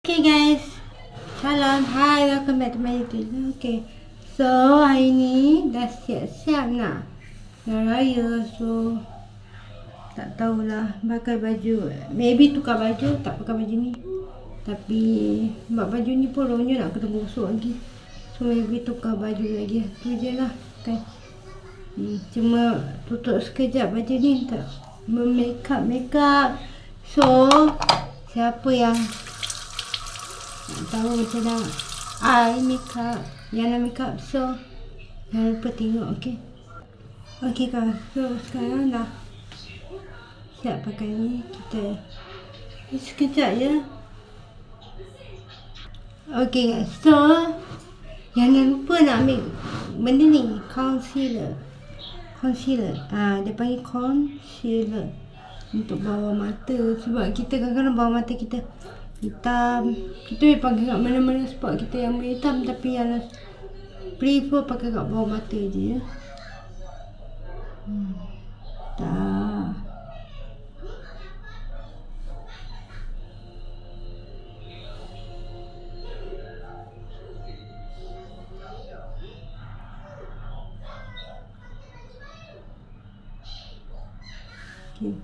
Okay guys, salam, hi, welcome back to my YouTube. Okay, so hari ni dah siap-siap nak raya, so tak tahulah pakai baju, maybe tukar baju, tak pakai baju ni. Tapi sebab baju ni pun rongnya nak kena gosok lagi, so maybe tukar baju lagi, tu je lah kan. Cuma tutup sekejap baju ni, tak make-up. So siapa yang nak tahu macam mana I makeup, Yana makeup, so jangan lupa tengok, okay. Okay kawan, so sekarang dah siap pakai ni, kita sekejap je. Okay guys, so jangan lupa nak ambil benda ni, concealer. Dia panggil concealer untuk bawah mata, sebab kita kadang-kadang bawah mata kita hitam. Kita boleh pakai kat mana-mana spot kita yang hitam, tapi yang prefer pakai kat bawah mata je ya. Dah. Okay.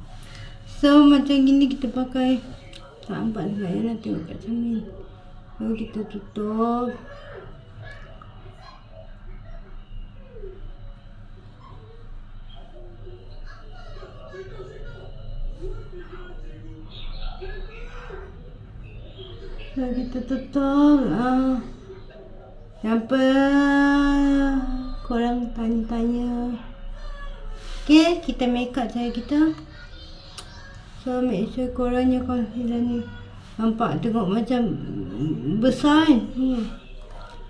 So macam gini kita pakai, tak nampak saya nak tengok kat cermin. Lalu kita tutup. So kita tutup. Apa korang tanya-tanya. Okay, kita make up cara kita. So make sure korangnya concealer ni nampak, tengok macam besar kan.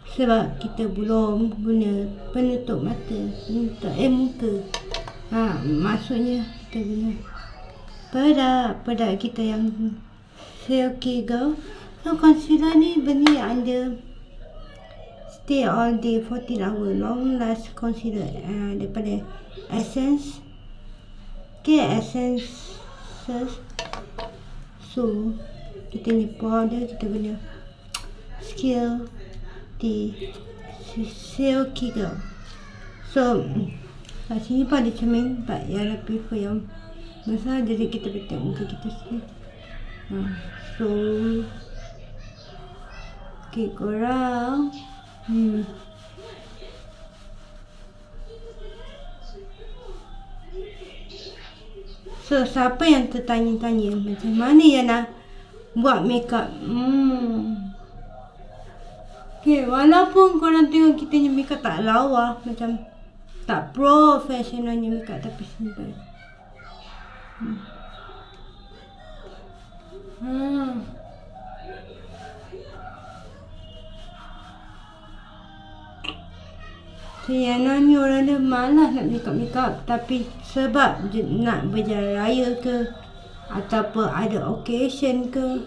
Sebab kita belum guna penutup mata, penutup muka. Maksudnya kita guna pedak kita yang silky girl. So concealer ni benda under stay all day 14 hour long last concealer daripada Essence. Okay, Essence. So kita ni powder, kita guna skill di silky girl. So kat sini pun ada cermin, but yang prefer yang besar, jadi kita betul muka kita sini. So okay korang, so siapa yang tertanya-tanya macam mana yang nak buat makeup, okay, walaupun korang tengok kita punya makeup tak lawa, macam tak professionalnya makeup, tapi simple. So Yana ni orang dia malas nak makeup, tapi sebab nak berjalan raya ke ataupun ada occasion ke,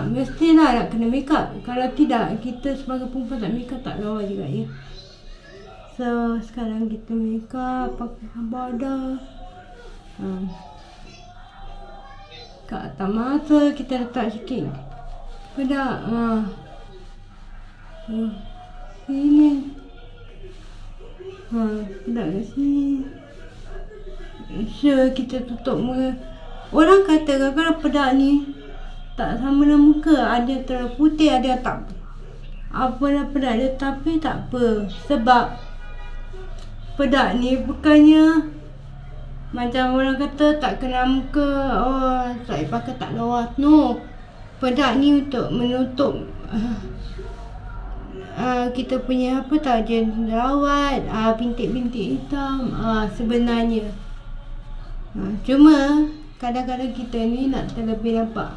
mestilah nak kena makeup. Kalau tidak, kita sebagai perempuan tak makeup tak lawa juga ya. So sekarang kita makeup pakai powder. Kat atas mata kita letak sikit pedak. Sini. Pedak kat sini. So kita tutup muka. Orang kata kadang-kadang pedak ni tak sama dengan muka, ada terlalu putih, ada tak apa dah pedak dia, tapi tak apa. Sebab pedak ni bukannya macam orang kata tak kena muka, tak pakai tak lawa. No, pedak ni untuk menutup kita punya apa tau, jerawat, bintik-bintik hitam sebenarnya. Cuma kadang-kadang kita ni nak terlebih nampak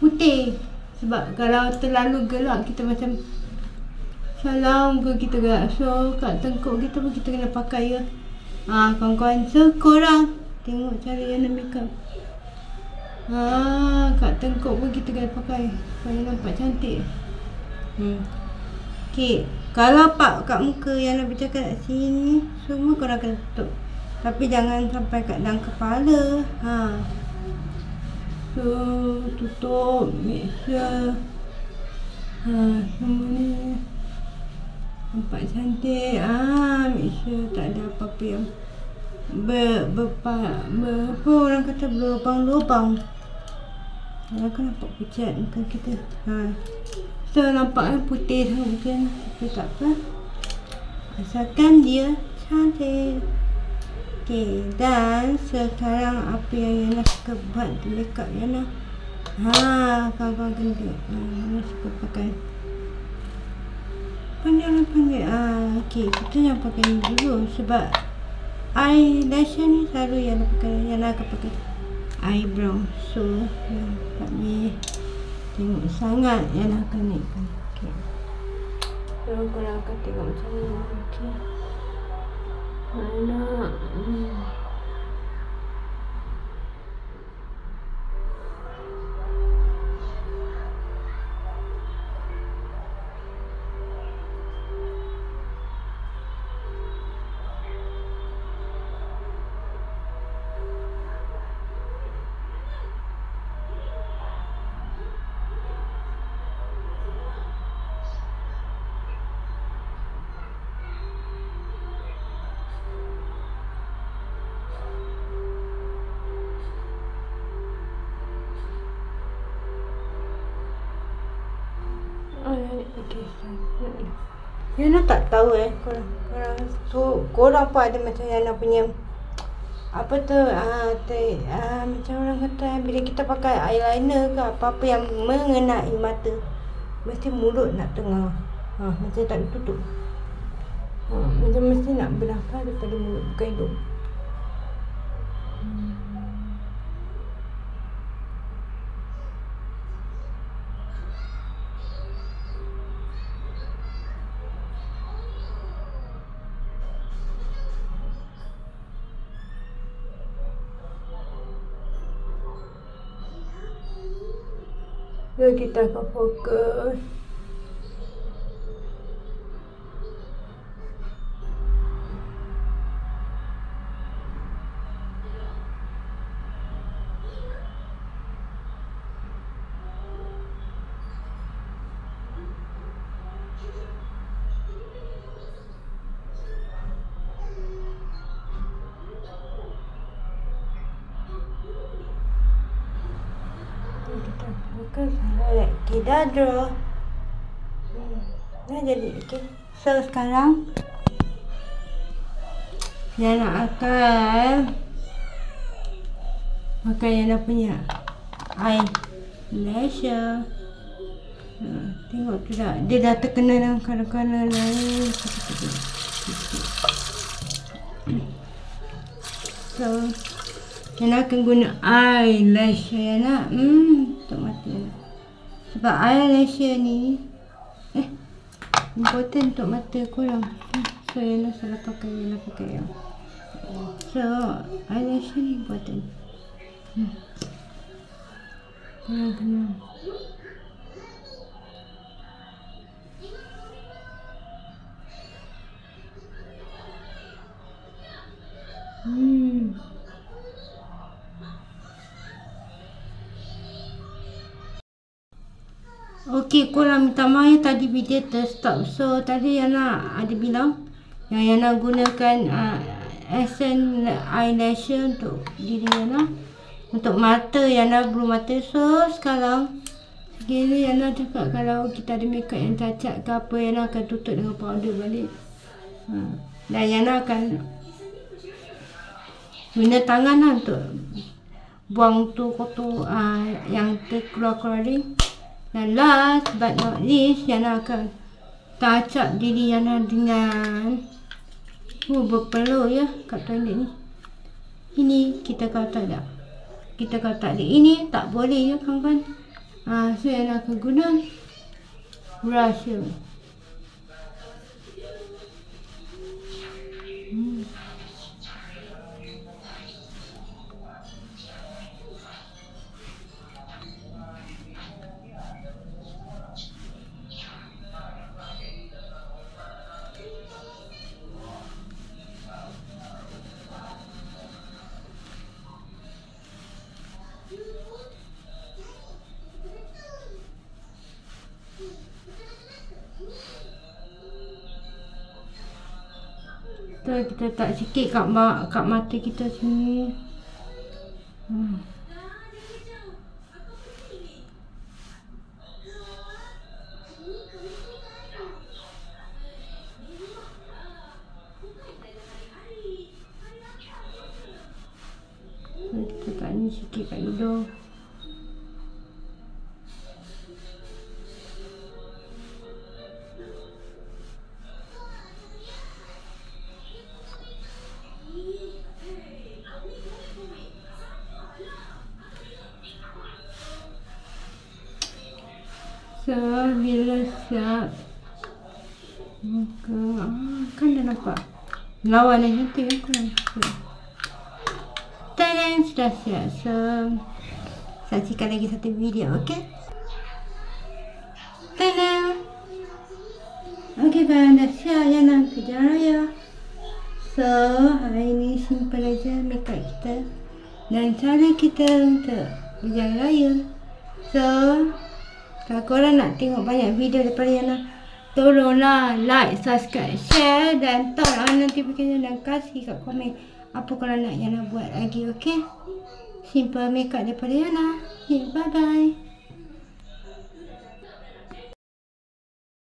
putih, sebab kalau terlalu gelap kita macam salah muka kita gelap. So kat tengkuk kita pun kita kena pakai ya. Kawan-kawan, so korang tengok cara yang nak makeup. Kat tengkuk pun kita kena pakai supaya nampak cantik. Okay, kalau kat muka yang nak bercakap kat sini, semua korang kena tutup. Tapi jangan sampai kat dalam kepala. So tutup, make sure semua ni nampak cantik. Make sure tak ada apa-apa yang apa orang kata berlubang-lubang. Kalau kan nampak pucat muka kita. So nampaknya putih mungkin, tapi tak apa. Asalkan dia cantik. Okay, dan sekarang apa yang Yana suka buat di makeup Yana. Kawan-kawan kena tengok. Yana suka pakai pandai. Okay, kita yang pakai ni dulu sebab eyelash ni selalu Yana akan pakai eyebrow. So tak boleh tengok sangat, Yana akan naikkan. Okay. So korang akan tengok macam ni. Okay. Yana Yana tak tahu korang pun ada macam Yana punya apa tu macam orang kata bila kita pakai eyeliner ke apa-apa yang mengenai mata mesti mulut nak tengah macam tak ditutup, macam mesti nak bernafas daripada mulut bukan hidung. So kita akan fokus. Kita draw. Dah jadi. Okay. So sekarang Yana akan pakai Yana punya eyelash. Tengok tu dah. Dia dah terkena dengan kanan-kanan lain. So Yana akan guna eyelash Yana untuk mata. Sebab eyelash ni important untuk mata korang. So Yana salah pakai, Yana pakai yang so eyelash ni important. Korang kena Okey, korang minta maaf ya tadi video terstop. So tadi Yana ada bilang yang Yana gunakan essence eyelash untuk diri Yana, untuk mata Yana, bulu mata. So sekarang segini Yana cakap kalau kita ada makeup yang cacat ke apa, Yana akan tutup dengan powder balik. Dan Yana akan guna tangan lah untuk buang tu kotor yang terkeluar-keluar ni. Dan last but not least, Yana akan touch up diri Yana dengan berpeluh ya kat toilet ni. Ini kita kalau tak ada, ini tak boleh ya kawan-kawan. So Yana akan guna brush ya. tu kita letak sikit kat mata kita sini. Kita letak ni sikit kat hidung. So, bila siap, maka kan dah nampak lawan yang cantik kan. Dan sudah siap. So, saksikan lagi satu video, okey? Tada! Okey kan, dah siap ya nak ke jalan raya. So, hari ni simple aja makeup kita dan cara kita untuk berjalan raya. So, kalau korang nak tengok banyak video daripada Yana, tolonglah like, subscribe, share dan turn on notification dan kasih kat komen apa korang nak Yana buat lagi, okey? Simple makeup daripada Yana. Bye bye.